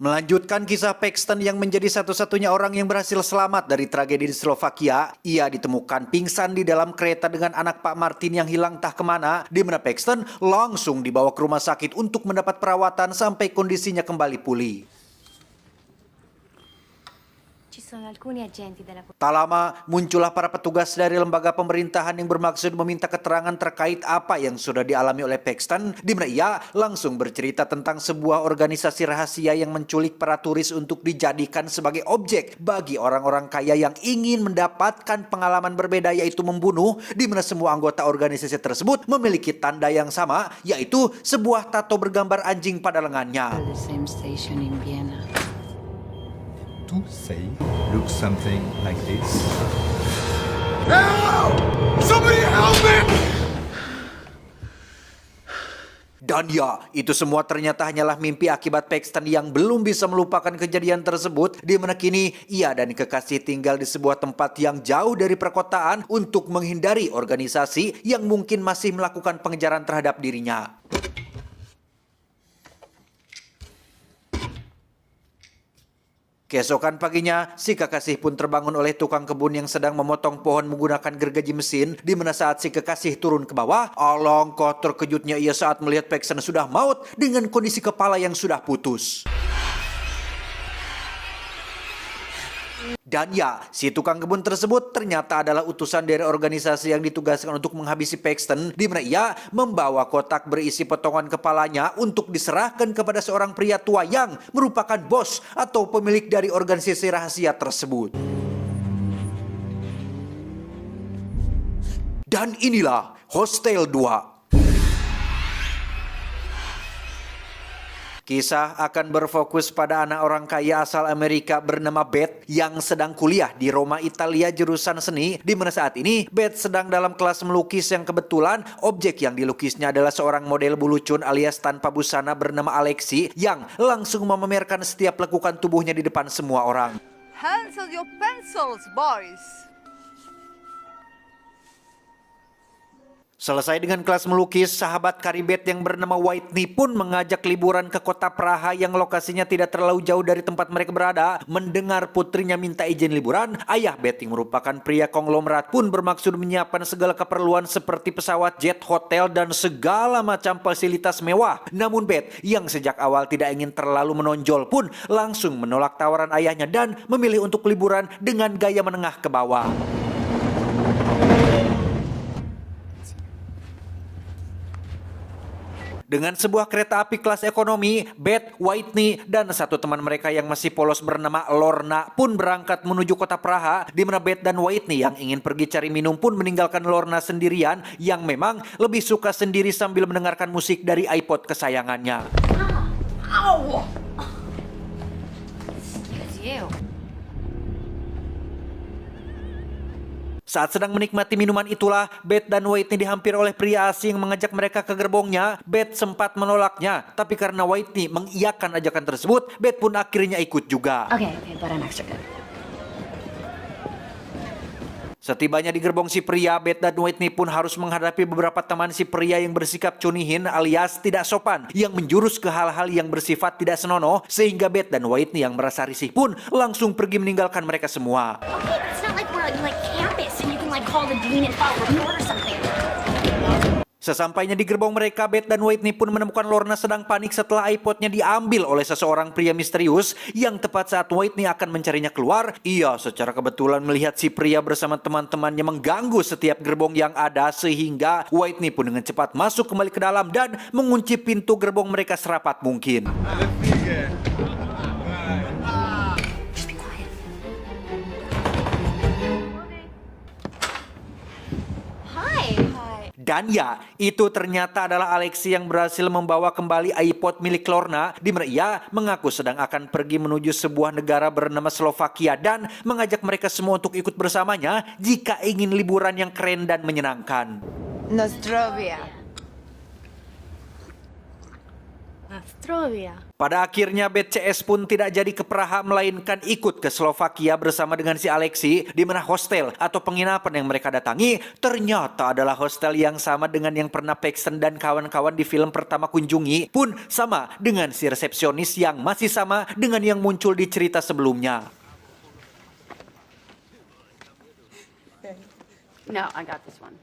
Melanjutkan kisah Paxton yang menjadi satu-satunya orang yang berhasil selamat dari tragedi di Slovakia, ia ditemukan pingsan di dalam kereta dengan anak Pak Martin yang hilang entah kemana, di mana Paxton langsung dibawa ke rumah sakit untuk mendapat perawatan sampai kondisinya kembali pulih. Tak lama, muncullah para petugas dari lembaga pemerintahan yang bermaksud meminta keterangan terkait apa yang sudah dialami oleh Paxton, di mana ia langsung bercerita tentang sebuah organisasi rahasia yang menculik para turis untuk dijadikan sebagai objek bagi orang-orang kaya yang ingin mendapatkan pengalaman berbeda, yaitu membunuh, di mana semua anggota organisasi tersebut memiliki tanda yang sama, yaitu sebuah tato bergambar anjing pada lengannya. To say look something like this. Help! Somebody help me! Dan ya, itu semua ternyata hanyalah mimpi akibat Paxton yang belum bisa melupakan kejadian tersebut, di mana kini ia dan kekasih tinggal di sebuah tempat yang jauh dari perkotaan untuk menghindari organisasi yang mungkin masih melakukan pengejaran terhadap dirinya. Keesokan paginya, si kekasih pun terbangun oleh tukang kebun yang sedang memotong pohon menggunakan gergaji mesin, di mana saat si kekasih turun ke bawah, alangkah terkejutnya ia saat melihat Paxton sudah maut dengan kondisi kepala yang sudah putus. Dan ya, si tukang kebun tersebut ternyata adalah utusan dari organisasi yang ditugaskan untuk menghabisi Paxton, di mana ia membawa kotak berisi potongan kepalanya untuk diserahkan kepada seorang pria tua yang merupakan bos atau pemilik dari organisasi rahasia tersebut. Dan inilah Hostel 2. Kisah akan berfokus pada anak orang kaya asal Amerika bernama Beth yang sedang kuliah di Roma, Italia, jurusan seni, di mana saat ini Beth sedang dalam kelas melukis yang kebetulan objek yang dilukisnya adalah seorang model bulucun alias tanpa busana bernama Alexi yang langsung memamerkan setiap lekukan tubuhnya di depan semua orang. Handle your pencils, boys. Selesai dengan kelas melukis, sahabat Karibet yang bernama Whitney pun mengajak liburan ke kota Praha yang lokasinya tidak terlalu jauh dari tempat mereka berada. Mendengar putrinya minta izin liburan, ayah Beth yang merupakan pria konglomerat pun bermaksud menyiapkan segala keperluan seperti pesawat, jet, hotel, dan segala macam fasilitas mewah. Namun Beth yang sejak awal tidak ingin terlalu menonjol pun langsung menolak tawaran ayahnya dan memilih untuk liburan dengan gaya menengah ke bawah. Dengan sebuah kereta api kelas ekonomi, Beth, Whitney, dan satu teman mereka yang masih polos bernama Lorna pun berangkat menuju kota Praha, di mana Beth dan Whitney yang ingin pergi cari minum pun meninggalkan Lorna sendirian yang memang lebih suka sendiri sambil mendengarkan musik dari iPod kesayangannya. Ow! Excuse you. Saat sedang menikmati minuman itulah, Beth dan Whitney dihampiri oleh pria asing yang mengajak mereka ke gerbongnya. Beth sempat menolaknya, tapi karena Whitney mengiyakan ajakan tersebut, Beth pun akhirnya ikut juga. Okay, but I'm extra good. Setibanya di gerbong si pria, Beth dan Whitney pun harus menghadapi beberapa teman si pria yang bersikap cunihin alias tidak sopan, yang menjurus ke hal-hal yang bersifat tidak senonoh, sehingga Beth dan Whitney yang merasa risih pun langsung pergi meninggalkan mereka semua. Okay, it's not like we're on like campus and you can like call the dean and file a report or something. Sesampainya di gerbong mereka, Beth dan Whitney pun menemukan Lorna sedang panik setelah iPodnya diambil oleh seseorang pria misterius yang tepat saat Whitney akan mencarinya keluar. Ia secara kebetulan melihat si pria bersama teman-temannya mengganggu setiap gerbong yang ada, sehingga Whitney pun dengan cepat masuk kembali ke dalam dan mengunci pintu gerbong mereka serapat mungkin. Dan ya, itu ternyata adalah Alexi yang berhasil membawa kembali iPod milik Lorna, di mana ia mengaku sedang akan pergi menuju sebuah negara bernama Slovakia dan mengajak mereka semua untuk ikut bersamanya jika ingin liburan yang keren dan menyenangkan. Nostrovia. Astrovia. Pada akhirnya BCS pun tidak jadi ke Praha melainkan ikut ke Slovakia bersama dengan si Alexi, di mana hostel atau penginapan yang mereka datangi ternyata adalah hostel yang sama dengan yang pernah Paxton dan kawan-kawan di film pertama kunjungi, pun sama dengan si resepsionis yang masih sama dengan yang muncul di cerita sebelumnya. No, I got this one.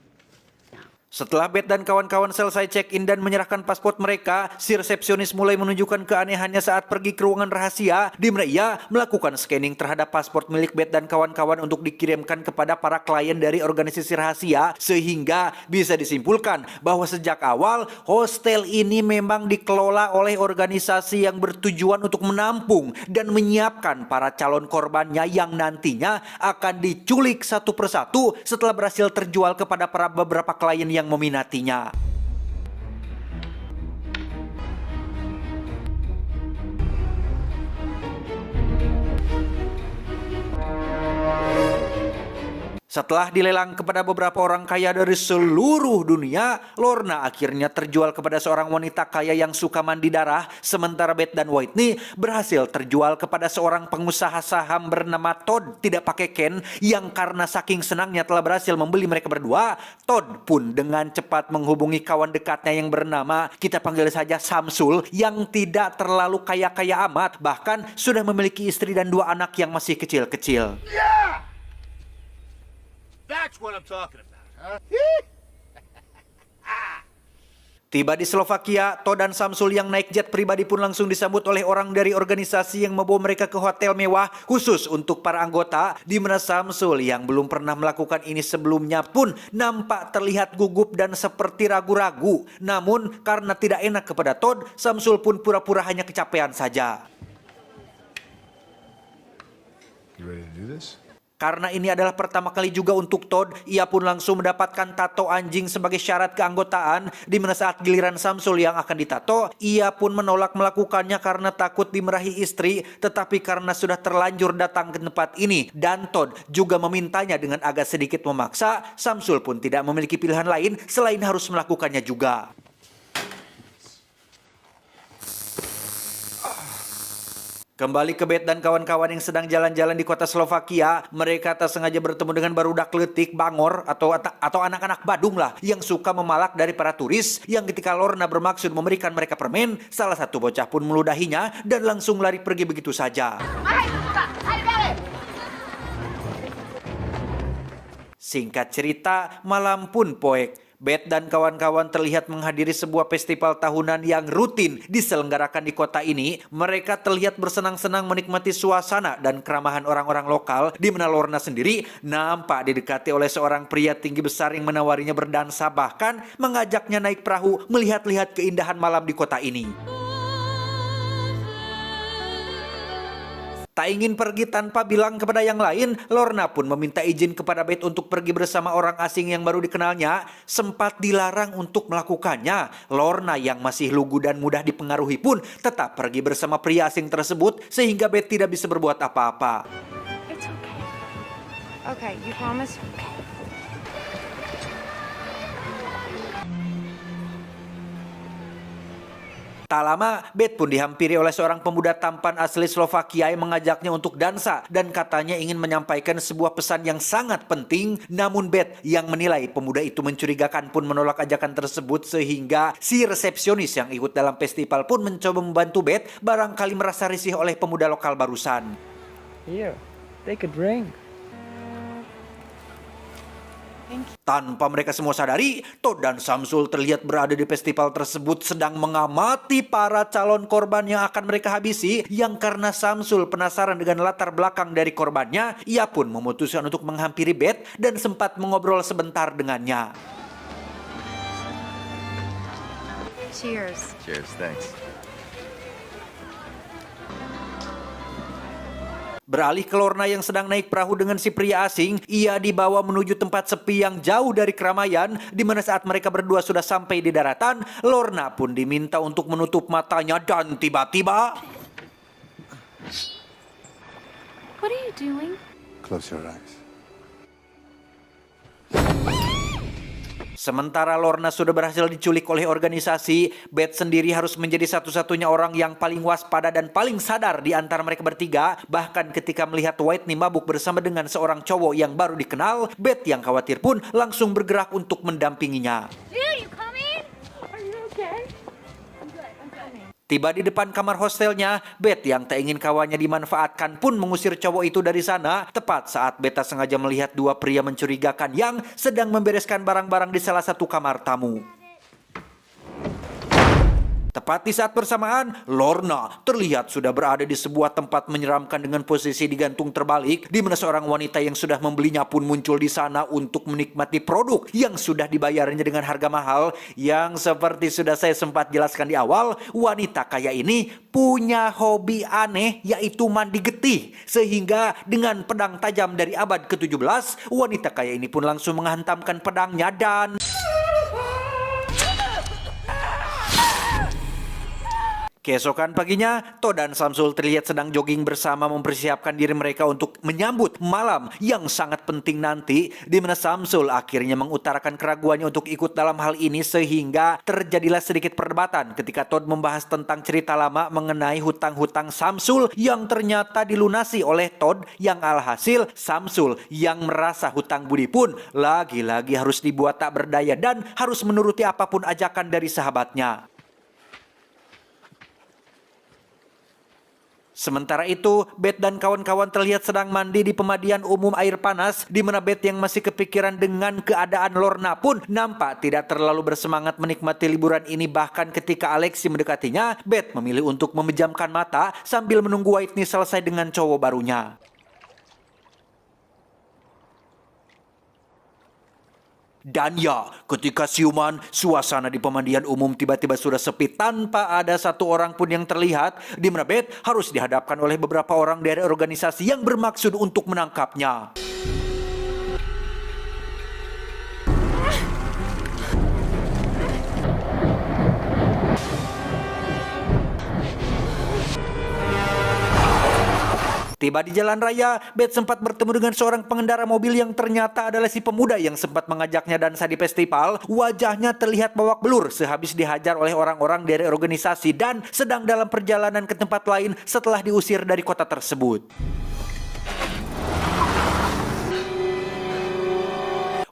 Setelah Beth dan kawan-kawan selesai check-in dan menyerahkan paspor mereka, si resepsionis mulai menunjukkan keanehannya saat pergi ke ruangan rahasia, di mana ia melakukan scanning terhadap paspor milik Beth dan kawan-kawan untuk dikirimkan kepada para klien dari organisasi rahasia, sehingga bisa disimpulkan bahwa sejak awal hostel ini memang dikelola oleh organisasi yang bertujuan untuk menampung dan menyiapkan para calon korbannya yang nantinya akan diculik satu persatu setelah berhasil terjual kepada para beberapa klien yang meminatinya. Setelah dilelang kepada beberapa orang kaya dari seluruh dunia, Lorna akhirnya terjual kepada seorang wanita kaya yang suka mandi darah, sementara Beth dan Whitney berhasil terjual kepada seorang pengusaha saham bernama Todd tidak pakai Ken, yang karena saking senangnya telah berhasil membeli mereka berdua. Todd pun dengan cepat menghubungi kawan dekatnya yang bernama, kita panggil saja Samsul, yang tidak terlalu kaya-kaya amat, bahkan sudah memiliki istri dan 2 anak yang masih kecil-kecil. That's what I'm talking about, huh? Tiba di Slovakia, Todd dan Samsul yang naik jet pribadi pun langsung disambut oleh orang dari organisasi yang membawa mereka ke hotel mewah khusus untuk para anggota, di mana Samsul yang belum pernah melakukan ini sebelumnya pun nampak terlihat gugup dan seperti ragu-ragu. Namun karena tidak enak kepada Todd, Samsul pun pura-pura hanya kecapean saja. You ready to do this? Karena ini adalah pertama kali juga untuk Todd, ia pun langsung mendapatkan tato anjing sebagai syarat keanggotaan, di mana saat giliran Samsul yang akan ditato, ia pun menolak melakukannya karena takut dimarahi istri, tetapi karena sudah terlanjur datang ke tempat ini dan Todd juga memintanya dengan agak sedikit memaksa, Samsul pun tidak memiliki pilihan lain selain harus melakukannya juga. Kembali ke Beth dan kawan-kawan yang sedang jalan-jalan di kota Slovakia, mereka tak sengaja bertemu dengan barudak letik bangor atau anak-anak Badung lah yang suka memalak dari para turis, yang ketika Lorna bermaksud memberikan mereka permen, salah satu bocah pun meludahinya dan langsung lari pergi begitu saja. Singkat cerita, malam pun poek. Beth dan kawan-kawan terlihat menghadiri sebuah festival tahunan yang rutin diselenggarakan di kota ini. Mereka terlihat bersenang-senang menikmati suasana dan keramahan orang-orang lokal, di mana Lorna sendiri nampak didekati oleh seorang pria tinggi besar yang menawarinya berdansa, bahkan mengajaknya naik perahu melihat-lihat keindahan malam di kota ini. Tak ingin pergi tanpa bilang kepada yang lain, Lorna pun meminta izin kepada Beth untuk pergi bersama orang asing yang baru dikenalnya. Sempat dilarang untuk melakukannya, Lorna yang masih lugu dan mudah dipengaruhi pun tetap pergi bersama pria asing tersebut, sehingga Beth tidak bisa berbuat apa-apa. It's okay. Okay, you promise? Tak lama, Beth pun dihampiri oleh seorang pemuda tampan asli Slovakia yang mengajaknya untuk dansa dan katanya ingin menyampaikan sebuah pesan yang sangat penting. Namun Beth yang menilai pemuda itu mencurigakan pun menolak ajakan tersebut, sehingga si resepsionis yang ikut dalam festival pun mencoba membantu Beth, barangkali merasa risih oleh pemuda lokal barusan. Here, take a drink. Tanpa mereka semua sadari, Todd dan Samsul terlihat berada di festival tersebut sedang mengamati para calon korban yang akan mereka habisi, yang karena Samsul penasaran dengan latar belakang dari korbannya, ia pun memutuskan untuk menghampiri Beth dan sempat mengobrol sebentar dengannya. Cheers. Cheers, thanks. Beralih ke Lorna yang sedang naik perahu dengan si pria asing, ia dibawa menuju tempat sepi yang jauh dari keramaian, di mana saat mereka berdua sudah sampai di daratan, Lorna pun diminta untuk menutup matanya dan tiba-tiba... What are you doing? Close your eyes. Sementara Lorna sudah berhasil diculik oleh organisasi, Beth sendiri harus menjadi satu-satunya orang yang paling waspada dan paling sadar di antara mereka bertiga. Bahkan ketika melihat Whitney mabuk bersama dengan seorang cowok yang baru dikenal, Beth yang khawatir pun langsung bergerak untuk mendampinginya. Dude, you coming? Are you okay? I'm good. I'm coming. Tiba di depan kamar hostelnya, Beth yang tak ingin kawannya dimanfaatkan pun mengusir cowok itu dari sana, tepat saat Beta sengaja melihat dua pria mencurigakan yang sedang membereskan barang-barang di salah satu kamar tamu. Tepat di saat bersamaan, Lorna terlihat sudah berada di sebuah tempat menyeramkan dengan posisi digantung terbalik, di mana seorang wanita yang sudah membelinya pun muncul di sana untuk menikmati produk yang sudah dibayarnya dengan harga mahal. Yang seperti sudah saya sempat jelaskan di awal, wanita kaya ini punya hobi aneh, yaitu mandi getih. Sehingga dengan pedang tajam dari abad ke-17, wanita kaya ini pun langsung menghantamkan pedangnya dan... Keesokan paginya, Todd dan Samsul terlihat sedang jogging bersama mempersiapkan diri mereka untuk menyambut malam yang sangat penting nanti, di mana Samsul akhirnya mengutarakan keraguannya untuk ikut dalam hal ini sehingga terjadilah sedikit perdebatan ketika Todd membahas tentang cerita lama mengenai hutang-hutang Samsul yang ternyata dilunasi oleh Todd, yang alhasil Samsul yang merasa hutang budi pun lagi-lagi harus dibuat tak berdaya dan harus menuruti apapun ajakan dari sahabatnya. Sementara itu, Beth dan kawan-kawan terlihat sedang mandi di pemandian umum air panas, di mana Beth yang masih kepikiran dengan keadaan Lorna pun nampak tidak terlalu bersemangat menikmati liburan ini. Bahkan ketika Alexi mendekatinya, Beth memilih untuk memejamkan mata sambil menunggu Whitney selesai dengan cowok barunya. Dan ya, ketika siuman, suasana di pemandian umum tiba-tiba sudah sepi tanpa ada satu orang pun yang terlihat, di mana Beth harus dihadapkan oleh beberapa orang dari organisasi yang bermaksud untuk menangkapnya. Tiba di jalan raya, Beth sempat bertemu dengan seorang pengendara mobil yang ternyata adalah si pemuda yang sempat mengajaknya dansa di festival. Wajahnya terlihat babak belur sehabis dihajar oleh orang-orang dari organisasi dan sedang dalam perjalanan ke tempat lain setelah diusir dari kota tersebut.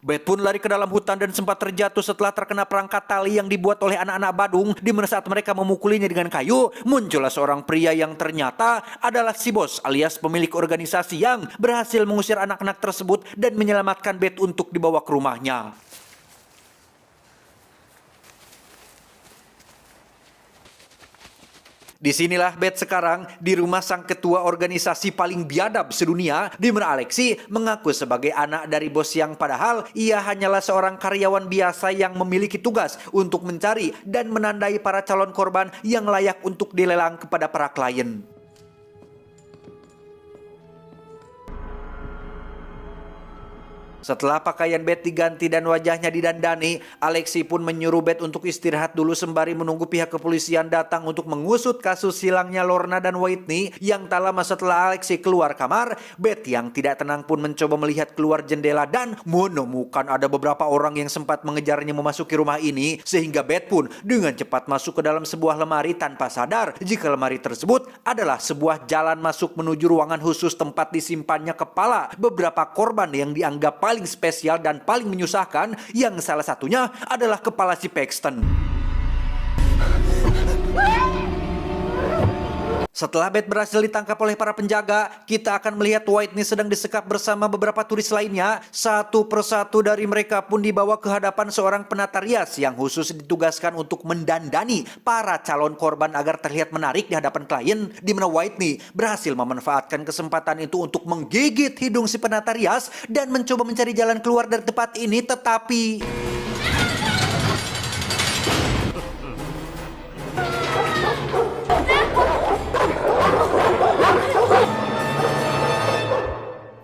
Beth pun lari ke dalam hutan dan sempat terjatuh setelah terkena perangkat tali yang dibuat oleh anak-anak Badung, di mana saat mereka memukulinya dengan kayu, muncullah seorang pria yang ternyata adalah si bos alias pemilik organisasi yang berhasil mengusir anak-anak tersebut dan menyelamatkan Beth untuk dibawa ke rumahnya. Disinilah Beth sekarang di rumah sang ketua organisasi paling biadab sedunia, di mana Alexi mengaku sebagai anak dari bos yang padahal ia hanyalah seorang karyawan biasa yang memiliki tugas untuk mencari dan menandai para calon korban yang layak untuk dilelang kepada para klien. Setelah pakaian Beth diganti dan wajahnya didandani, Alexi pun menyuruh Beth untuk istirahat dulu sembari menunggu pihak kepolisian datang untuk mengusut kasus hilangnya Lorna dan Whitney. Yang tak lama setelah Alexi keluar kamar, Beth yang tidak tenang pun mencoba melihat keluar jendela dan menemukan ada beberapa orang yang sempat mengejarnya memasuki rumah ini, sehingga Beth pun dengan cepat masuk ke dalam sebuah lemari tanpa sadar jika lemari tersebut adalah sebuah jalan masuk menuju ruangan khusus tempat disimpannya kepala beberapa korban yang dianggap paling spesial dan paling menyusahkan, yang salah satunya adalah kepala si Paxton. Setelah Beth berhasil ditangkap oleh para penjaga, kita akan melihat Whitney sedang disekap bersama beberapa turis lainnya. Satu persatu dari mereka pun dibawa ke hadapan seorang penata rias yang khusus ditugaskan untuk mendandani para calon korban agar terlihat menarik di hadapan klien, di mana Whitney berhasil memanfaatkan kesempatan itu untuk menggigit hidung si penata rias dan mencoba mencari jalan keluar dari tempat ini, tetapi...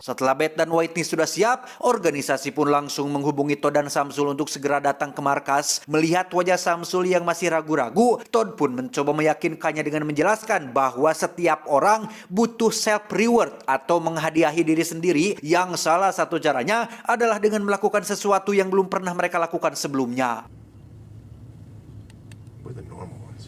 Setelah Beth dan Whitney sudah siap, organisasi pun langsung menghubungi Todd dan Samsul untuk segera datang ke markas. Melihat wajah Samsul yang masih ragu-ragu, Todd pun mencoba meyakinkannya dengan menjelaskan bahwa setiap orang butuh self-reward atau menghadiahi diri sendiri, yang salah satu caranya adalah dengan melakukan sesuatu yang belum pernah mereka lakukan sebelumnya. We're the normal ones.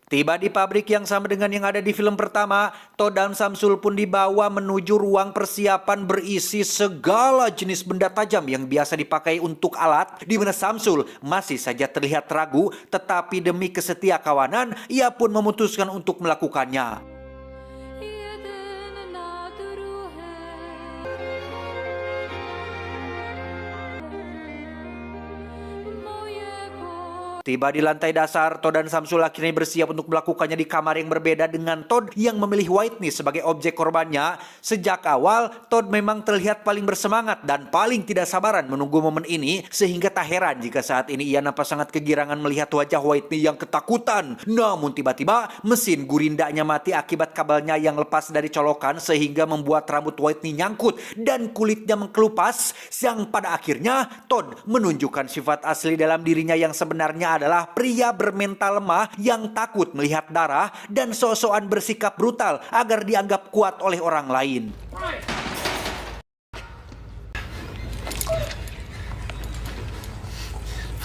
Tiba di pabrik yang sama dengan yang ada di film pertama, Todd dan Samsul pun dibawa menuju ruang persiapan berisi segala jenis benda tajam yang biasa dipakai untuk alat, di mana Samsul masih saja terlihat ragu, tetapi demi kesetia kawanan, ia pun memutuskan untuk melakukannya. Tiba di lantai dasar, Todd dan Samsul akhirnya bersiap untuk melakukannya di kamar yang berbeda dengan Todd yang memilih Whitney sebagai objek korbannya. Sejak awal, Todd memang terlihat paling bersemangat dan paling tidak sabaran menunggu momen ini, sehingga tak heran jika saat ini ia nampak sangat kegirangan melihat wajah Whitney yang ketakutan. Namun tiba-tiba, mesin gurindanya mati akibat kabelnya yang lepas dari colokan sehingga membuat rambut Whitney nyangkut dan kulitnya mengkelupas, yang pada akhirnya Todd menunjukkan sifat asli dalam dirinya yang sebenarnya adalah pria bermental lemah yang takut melihat darah dan sok-sokan bersikap brutal agar dianggap kuat oleh orang lain.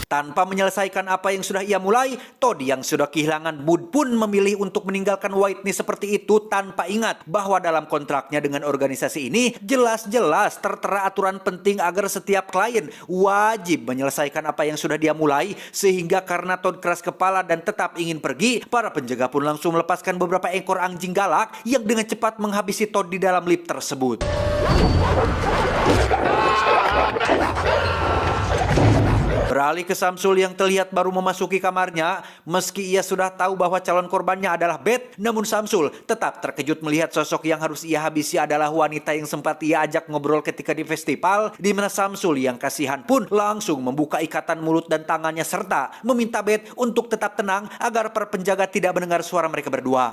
Tanpa menyelesaikan apa yang sudah ia mulai, Todd yang sudah kehilangan mood pun memilih untuk meninggalkan Whitney seperti itu tanpa ingat bahwa dalam kontraknya dengan organisasi ini jelas-jelas tertera aturan penting agar setiap klien wajib menyelesaikan apa yang sudah dia mulai, sehingga karena Todd keras kepala dan tetap ingin pergi, para penjaga pun langsung melepaskan beberapa ekor anjing galak yang dengan cepat menghabisi Todd di dalam lift tersebut. Beralih ke Samsul yang terlihat baru memasuki kamarnya. Meski ia sudah tahu bahwa calon korbannya adalah Beth, namun Samsul tetap terkejut melihat sosok yang harus ia habisi adalah wanita yang sempat ia ajak ngobrol ketika di festival, di mana Samsul yang kasihan pun langsung membuka ikatan mulut dan tangannya serta meminta Beth untuk tetap tenang agar para penjaga tidak mendengar suara mereka berdua.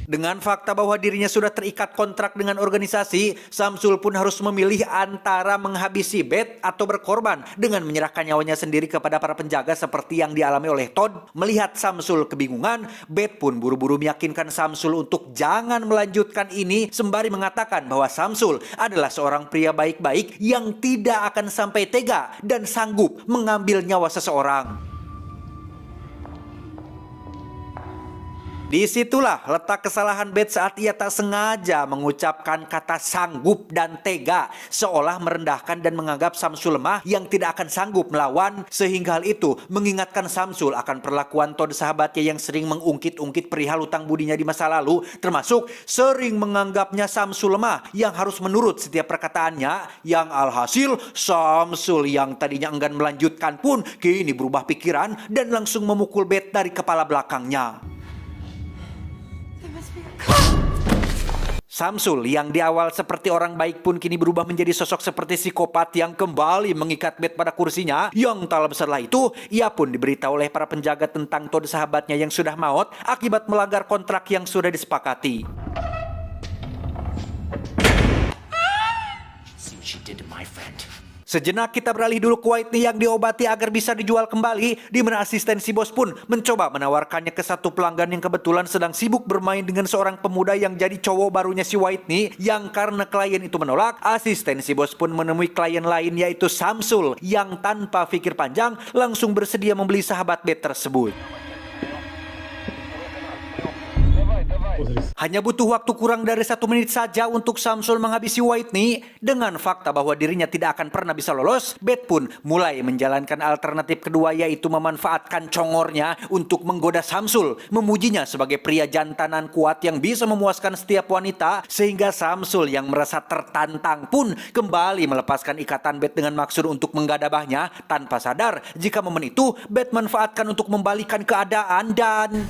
Dengan fakta bahwa dirinya sudah terikat kontrak dengan organisasi, Samsul pun harus memilih antara menghabisi Beth atau berkorban dengan menyerahkan nyawanya sendiri kepada para penjaga seperti yang dialami oleh Todd. Melihat Samsul kebingungan, Beth pun buru-buru meyakinkan Samsul untuk jangan melanjutkan ini sembari mengatakan bahwa Samsul adalah seorang pria baik-baik yang tidak akan sampai tega dan sanggup mengambil nyawa seseorang. Disitulah letak kesalahan Beth saat ia tak sengaja mengucapkan kata sanggup dan tega, seolah merendahkan dan menganggap Samsul lemah yang tidak akan sanggup melawan, sehingga hal itu mengingatkan Samsul akan perlakuan Todd sahabatnya yang sering mengungkit-ungkit perihal utang budinya di masa lalu, termasuk sering menganggapnya Samsul lemah yang harus menurut setiap perkataannya, yang alhasil Samsul yang tadinya enggan melanjutkan pun kini berubah pikiran dan langsung memukul Beth dari kepala belakangnya. Samsul yang di awal seperti orang baik pun kini berubah menjadi sosok seperti psikopat yang kembali mengikat Beth pada kursinya. Yang tak lebih setelah itu, ia pun diberitahu oleh para penjaga tentang Todd sahabatnya yang sudah maut akibat melanggar kontrak yang sudah disepakati. See what she did to my friend. Sejenak kita beralih dulu ke Whitney yang diobati agar bisa dijual kembali, di mana asisten si bos pun mencoba menawarkannya ke satu pelanggan yang kebetulan sedang sibuk bermain dengan seorang pemuda yang jadi cowok barunya si Whitney. Yang karena klien itu menolak, asisten si bos pun menemui klien lain yaitu Samsul yang tanpa pikir panjang langsung bersedia membeli sahabat Beth tersebut. Hanya butuh waktu kurang dari 1 menit saja untuk Samsul menghabisi Whitney. Dengan fakta bahwa dirinya tidak akan pernah bisa lolos, Beth pun mulai menjalankan alternatif kedua, yaitu memanfaatkan congornya untuk menggoda Samsul, memujinya sebagai pria jantanan kuat yang bisa memuaskan setiap wanita, sehingga Samsul yang merasa tertantang pun kembali melepaskan ikatan Beth dengan maksud untuk menggadabahnya, tanpa sadar jika momen itu Beth manfaatkan untuk membalikan keadaan dan...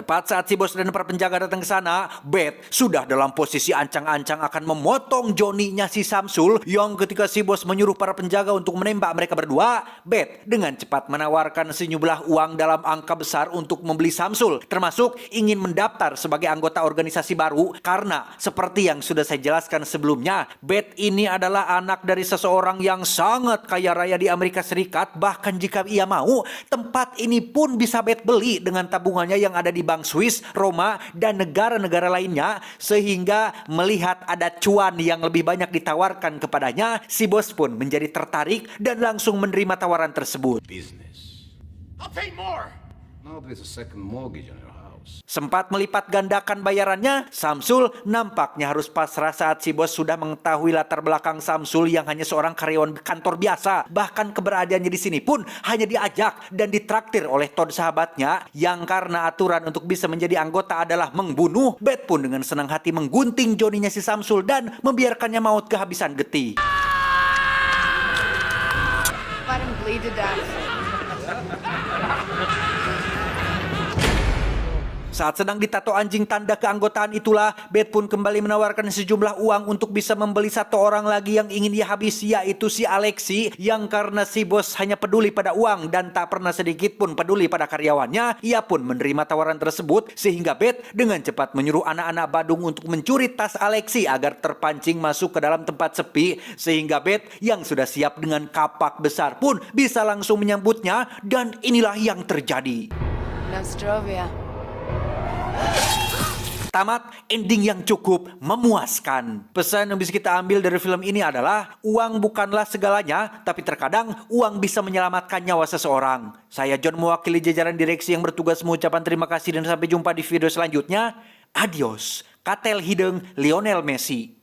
Tepat saat si bos dan para penjaga datang ke sana, Beth sudah dalam posisi ancang-ancang akan memotong Johnny-nya si Samsul, yang ketika si bos menyuruh para penjaga untuk menembak mereka berdua, Beth dengan cepat menawarkan sejumlah uang dalam angka besar untuk membeli Samsul, termasuk ingin mendaftar sebagai anggota organisasi baru karena seperti yang sudah saya jelaskan sebelumnya, Beth ini adalah anak dari seseorang yang sangat kaya raya di Amerika Serikat. Bahkan jika ia mau, tempat ini pun bisa Beth beli dengan tabungannya yang ada di Bank Swiss, Roma, dan negara-negara lainnya. Sehingga melihat ada cuan yang lebih banyak ditawarkan kepadanya, si bos pun menjadi tertarik dan langsung menerima tawaran tersebut. Business. I'll pay more. No, there's a second mortgage on your house. Sempat melipat gandakan bayarannya, Samsul nampaknya harus pasrah saat si bos sudah mengetahui latar belakang Samsul yang hanya seorang karyawan kantor biasa. Bahkan keberadaannya di sini pun hanya diajak dan ditraktir oleh Todd sahabatnya, yang karena aturan untuk bisa menjadi anggota adalah membunuh. Beth pun dengan senang hati menggunting Johnny-nya si Samsul dan membiarkannya maut kehabisan getih. Let him bleed to death. Saat sedang ditato anjing tanda keanggotaan itulah, Beth pun kembali menawarkan sejumlah uang untuk bisa membeli satu orang lagi yang ingin ia habisi, yaitu si Alexi, yang karena si bos hanya peduli pada uang dan tak pernah sedikit pun peduli pada karyawannya, ia pun menerima tawaran tersebut, sehingga Beth dengan cepat menyuruh anak-anak Badung untuk mencuri tas Alexi agar terpancing masuk ke dalam tempat sepi, sehingga Beth yang sudah siap dengan kapak besar pun bisa langsung menyambutnya, dan inilah yang terjadi. Nostrovia. Tamat ending yang cukup memuaskan. Pesan yang bisa kita ambil dari film ini adalah uang bukanlah segalanya, tapi terkadang uang bisa menyelamatkan nyawa seseorang. Saya John, mewakili jajaran direksi yang bertugas, mengucapkan terima kasih dan sampai jumpa di video selanjutnya. Adios. Katel hidung Lionel Messi.